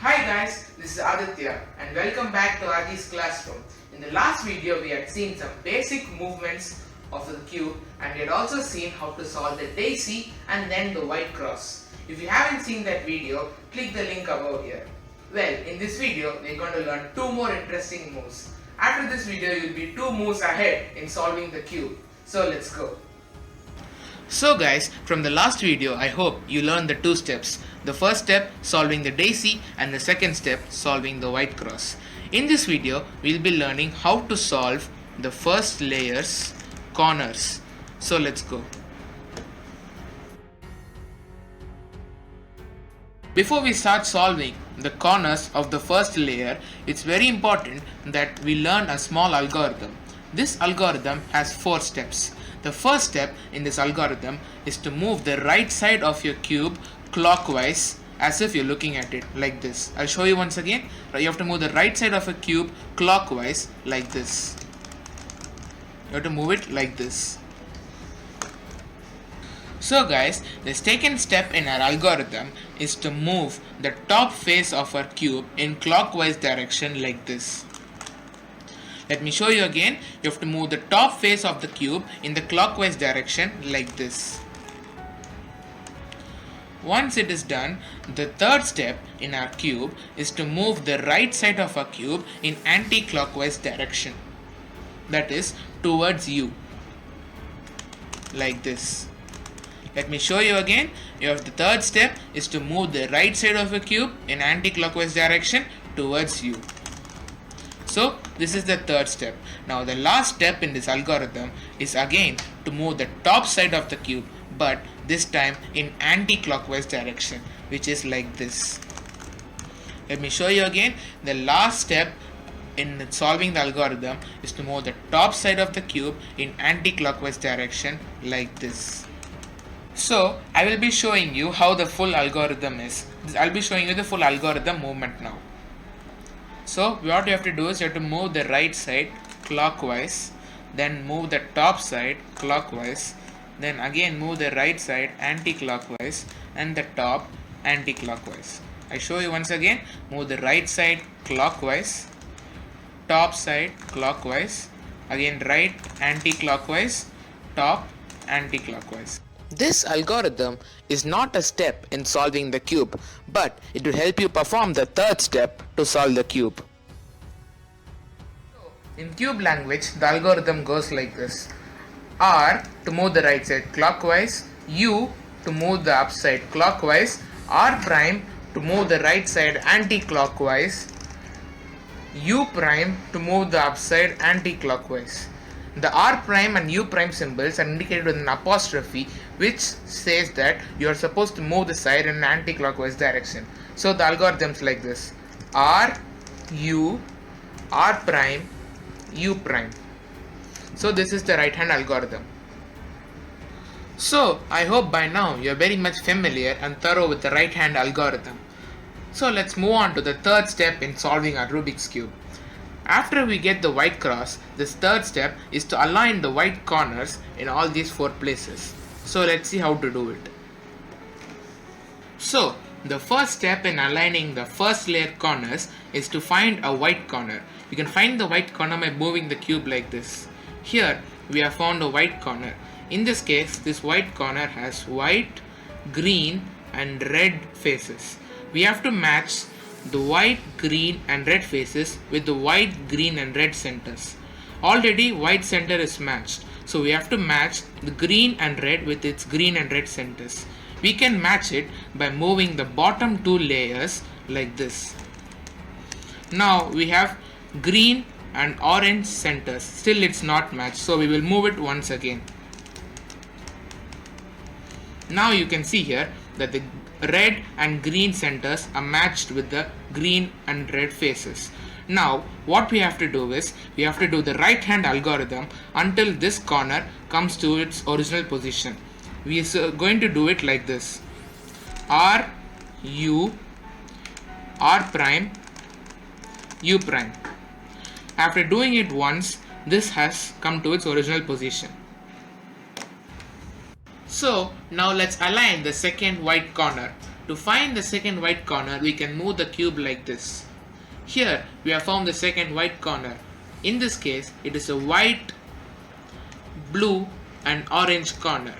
Hi guys, this is Aditya and welcome back to Adi's classroom. In the last video we had seen some basic movements of the cube and we had also seen how to solve the daisy and then the white cross. If you haven't seen that video, click the link above here. Well, in this video we are going to learn two more interesting moves. After this video you will be two moves ahead in solving the cube. So let's go. So guys, from the last video I hope you learned the two steps. The first step solving the daisy and the second step solving the white cross. In this video we will be learning how to solve the first layer's corners. So let's go. Before we start solving the corners of the first layer, it's very important that we learn a small algorithm. This algorithm has 4 steps. The first step in this algorithm is to move the right side of your cube clockwise as if you're looking at it like this. I'll show you once again. You have to move the right side of a cube clockwise like this. You have to move it like this. So guys, the second step in our algorithm is to move the top face of our cube in clockwise direction like this. Let me show you again. You have to move the top face of the cube in the clockwise direction like this. Once it is done, the third step in our cube is to move the right side of our cube in anti-clockwise direction. That is towards you. Like this. Let me show you again. The third step is to move the right side of a cube in anti-clockwise direction towards you. So this is the third step. Now the last step in this algorithm is again to move the top side of the cube, but this time in anti-clockwise direction, which is like this. Let me show you again. The last step in solving the algorithm is to move the top side of the cube in anti-clockwise direction like this. So I will be showing you how the full algorithm is. I'll be showing you the full algorithm movement now. So what you have to do is you have to move the right side clockwise, then move the top side clockwise, then again move the right side anti-clockwise and the top anti-clockwise. I show you once again. Move the right side clockwise, top side clockwise, again right anti-clockwise, top anti-clockwise. This algorithm is not a step in solving the cube, but it will help you perform the third step to solve the cube. In cube language, the algorithm goes like this. R to move the right side clockwise, U to move the upside clockwise, R prime to move the right side anti-clockwise, U prime to move the upside anti-clockwise. The R prime and U prime symbols are indicated with an apostrophe, which says that you are supposed to move the side in an anti-clockwise direction. So the algorithm is like this: R, U, R prime, U prime. So this is the right-hand algorithm. So I hope by now you are very much familiar and thorough with the right-hand algorithm. So let's move on to the third step in solving our Rubik's cube. After we get the white cross, this third step is to align the white corners in all these 4 places. So let's see how to do it. So the first step in aligning the first layer corners is to find a white corner. You can find the white corner by moving the cube like this. Here we have found a white corner. In this case, this white corner has white, green and red faces. We have to match the white, green and red faces with the white, green and red centers. Already white center is matched, so we have to match the green and red with its green and red centers. We can match it by moving the bottom 2 layers like this. Now we have green and orange centers. Still it's not matched, so we will move it once again. Now you can see here that the red and green centers are matched with the green and red faces. Now what we have to do is we have to do the right hand algorithm until this corner comes to its original position. We are going to do it like this: R, U, R prime, U prime. After doing it once, this has come to its original position. So now let's align the second white corner. To find the second white corner, we can move the cube like this. Here we have found the second white corner. In this case, it is a white, blue and orange corner.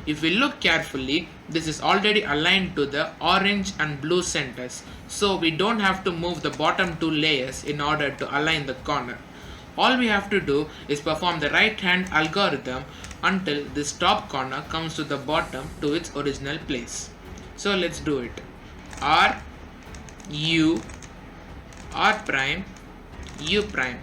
If we look carefully, this is already aligned to the orange and blue centers, so we don't have to move the bottom two layers in order to align the corner. All we have to do is perform the right-hand algorithm until this top corner comes to the bottom to its original place. So let's do it. R, U, R prime, U prime.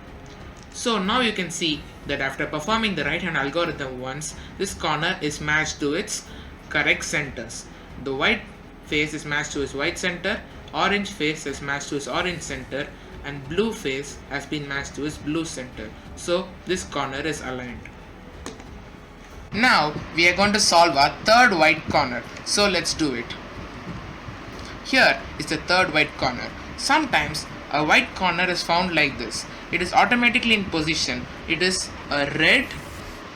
So now you can see that after performing the right-hand algorithm once, this corner is matched to its correct centers. The white face is matched to its white center, orange face is matched to its orange center, and blue face has been matched to its blue center. So this corner is aligned. Now we are going to solve our third white corner. So let's do it. Here is the third white corner. Sometimes a white corner is found like this. It is automatically in position. It is a red,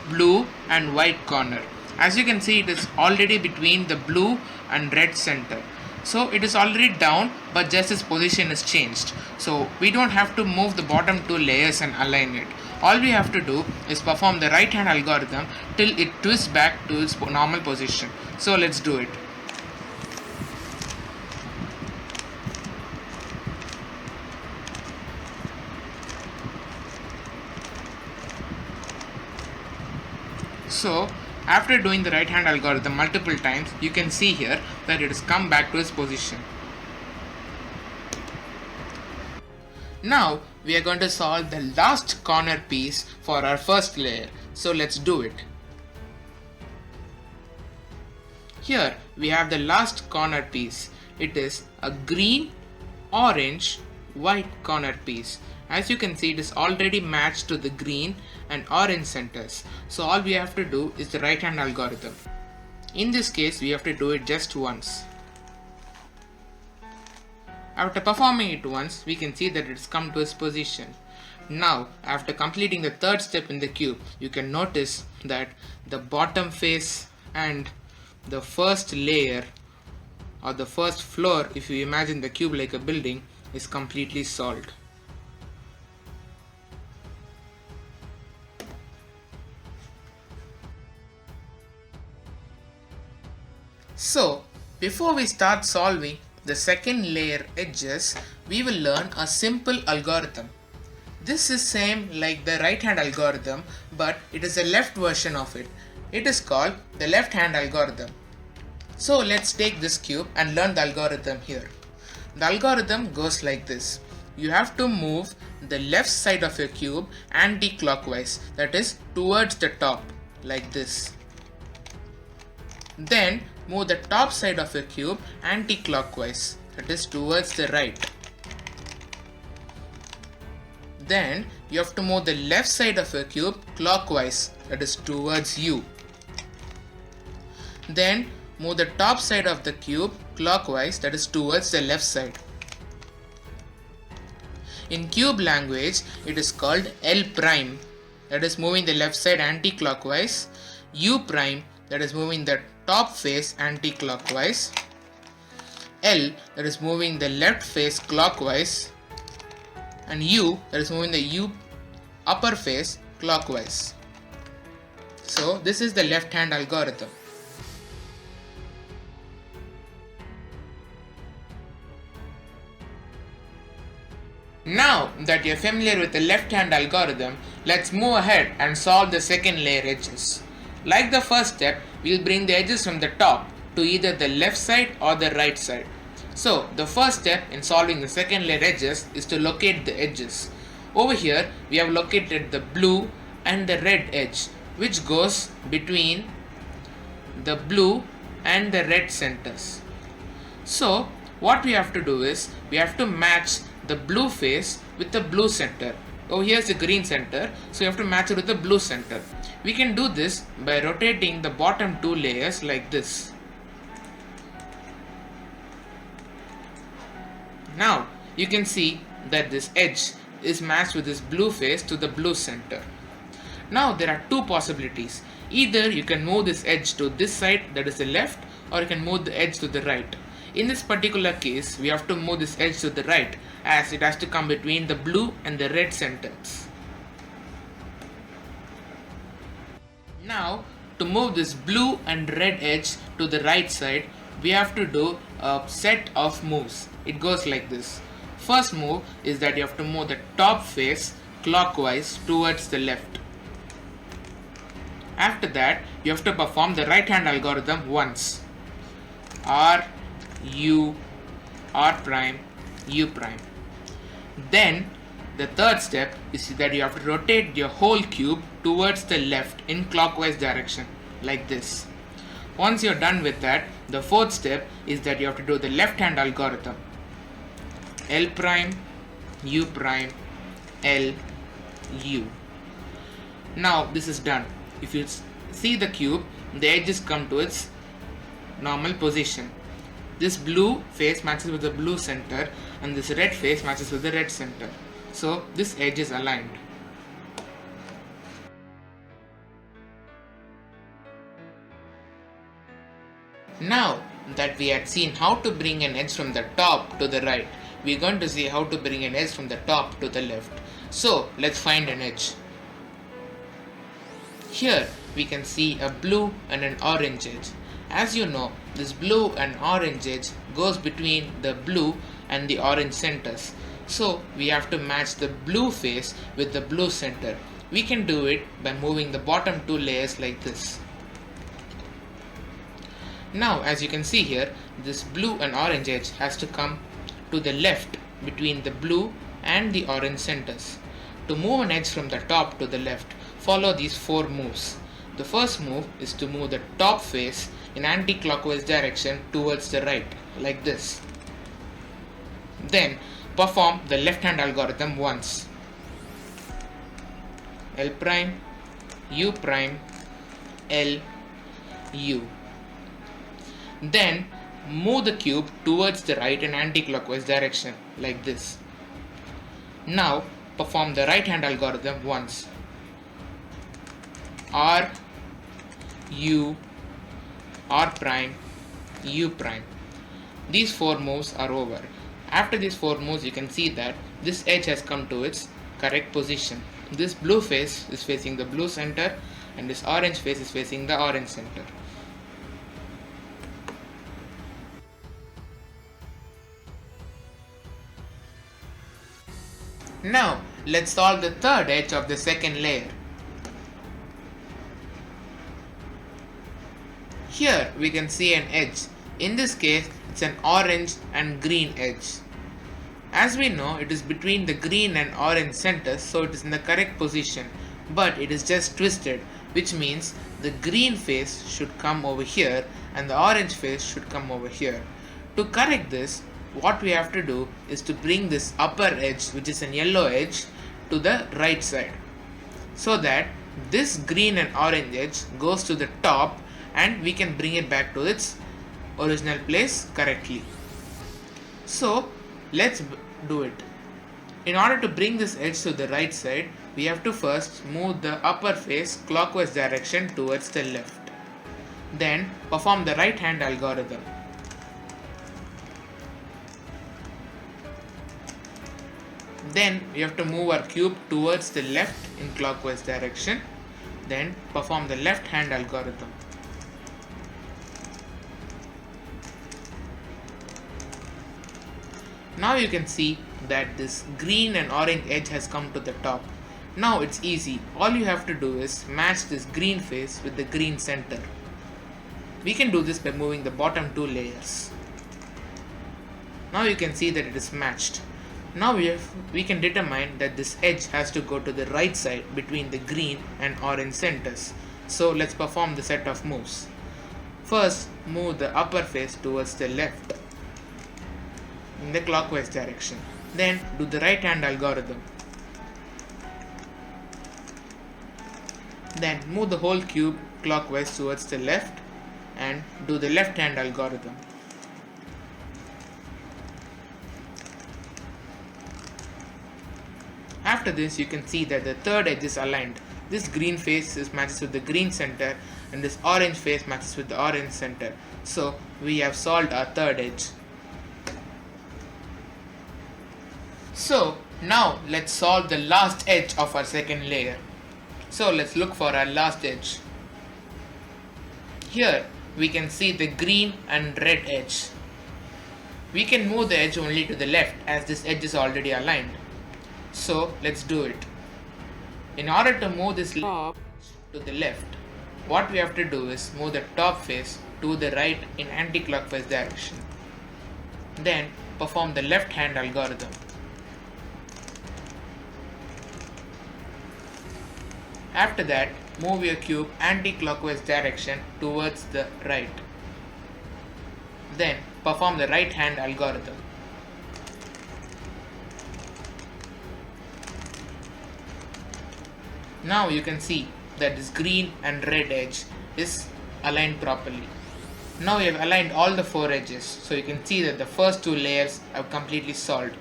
blue and white corner. As you can see, it is already between the blue and red center. So it is already down, but just its position is changed. So we don't have to move the bottom two layers and align it. All we have to do is perform the right hand algorithm till it twists back to its normal position. So let's do it. So after doing the right hand algorithm multiple times, you can see here that it has come back to its position. Now we are going to solve the last corner piece for our first layer. So let's do it. Here we have the last corner piece. It is a green, orange, white corner piece. As you can see, it is already matched to the green and orange centers. So all we have to do is the right hand algorithm. In this case, we have to do it just once. After performing it once, we can see that it has come to its position. Now, after completing the third step in the cube, you can notice that the bottom face and the first layer or the first floor, if you imagine the cube like a building, is completely solved. So, before we start solving the second layer edges, we will learn a simple algorithm. This is same like the right hand algorithm, but it is a left version of it. It is called the left hand algorithm. So let's take this cube and learn the algorithm here. The algorithm goes like this. You have to move the left side of your cube anti-clockwise, that is towards the top, like this. Then move the top side of your cube anti-clockwise, that is towards the right. Then you have to move the left side of your cube clockwise, that is towards you. Then move the top side of the cube clockwise, that is towards the left side. In cube language, it is called L prime, that is moving the left side anti-clockwise, U prime, that is moving the top face anti-clockwise, L, that is moving the left face clockwise, and U, that is moving the U upper face clockwise. So this is the left hand algorithm. Now that you are familiar with the left hand algorithm, let's move ahead and solve the second layer edges. Like the first step, we will bring the edges from the top to either the left side or the right side. So the first step in solving the second layer edges is to locate the edges. Over here we have located the blue and the red edge, which goes between the blue and the red centers. So what we have to do is we have to match the blue face with the blue center. Oh, here's the green center, so you have to match it with the blue center. We can do this by rotating the bottom two layers like this. Now you can see that this edge is matched with this blue face to the blue center. Now there are two possibilities. Either you can move this edge to this side, that is the left, or you can move the edge to the right. In this particular case, we have to move this edge to the right as it has to come between the blue and the red centers. Now, to move this blue and red edge to the right side, we have to do a set of moves. It goes like this. First move is that you have to move the top face clockwise towards the left. After that, you have to perform the right hand algorithm once. R, U, R prime, U prime. Then, the third step is that you have to rotate your whole cube towards the left in clockwise direction, like this. Once you're done with that, the fourth step is that you have to do the left hand algorithm. L prime, U prime, L, U. Now this is done. If you see the cube, the edges come to its normal position. This blue face matches with the blue center and this red face matches with the red center. So this edge is aligned. Now that we had seen how to bring an edge from the top to the right, we are going to see how to bring an edge from the top to the left. So let's find an edge. Here we can see a blue and an orange edge. As you know, this blue and orange edge goes between the blue and the orange centers. So we have to match the blue face with the blue center. We can do it by moving the bottom two layers like this. Now as you can see here, this blue and orange edge has to come to the left between the blue and the orange centers. To move an edge from the top to the left, follow these four moves. The first move is to move the top face in anti-clockwise direction towards the right, like this. Then perform the left hand algorithm once. L prime, U prime, L, U. Then move the cube towards the right in anti-clockwise direction, like this. Now perform the right hand algorithm once. R, U, R prime, U prime. These four moves are over. After these four moves, you can see that this edge has come to its correct position. This blue face is facing the blue center and this orange face is facing the orange center. Now let's solve the third edge of the second layer. Here we can see an edge. In this case, it's an orange and green edge. As we know, it is between the green and orange centers, so it is in the correct position, but it is just twisted, which means the green face should come over here and the orange face should come over here. To correct this, what we have to do is to bring this upper edge, which is an yellow edge, to the right side, so that this green and orange edge goes to the top and we can bring it back to its original place correctly. So let's do it. In order to bring this edge to the right side, we have to first move the upper face clockwise direction towards the left. Then perform the right hand algorithm. Then we have to move our cube towards the left in clockwise direction. Then perform the left hand algorithm. Now you can see that this green and orange edge has come to the top. Now it's easy. All you have to do is match this green face with the green center. We can do this by moving the bottom two layers. Now you can see that it is matched. Now we can determine that this edge has to go to the right side between the green and orange centers. So let's perform the set of moves. First, move the upper face towards the left in the clockwise direction. Then do the right hand algorithm. Then move the whole cube clockwise towards the left and do the left hand algorithm. After this, you can see that the third edge is aligned. This green face matches with the green center and this orange face matches with the orange center. So we have solved our third edge. So now let's solve the last edge of our second layer. So let's look for our last edge. Here we can see the green and red edge. We can move the edge only to the left as this edge is already aligned. So let's do it. In order to move this top to the left, what we have to do is move the top face to the right in anti-clockwise direction. Then perform the left hand algorithm. After that, move your cube anti-clockwise direction towards the right. Then perform the right hand algorithm. Now you can see that this green and red edge is aligned properly. Now we have aligned all the 4 edges, so you can see that the first 2 layers are completely solved.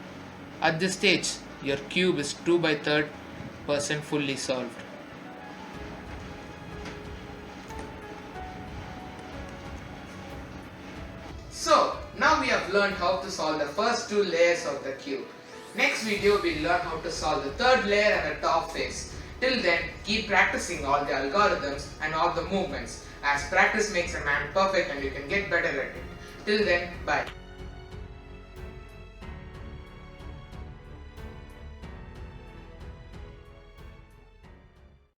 At this stage, your cube is 2/3% fully solved. So now we have learned how to solve the first 2 layers of the cube. Next video we'll learn how to solve the third layer and the top face. Till then, keep practicing all the algorithms and all the movements, as practice makes a man perfect and you can get better at it. Till then, bye.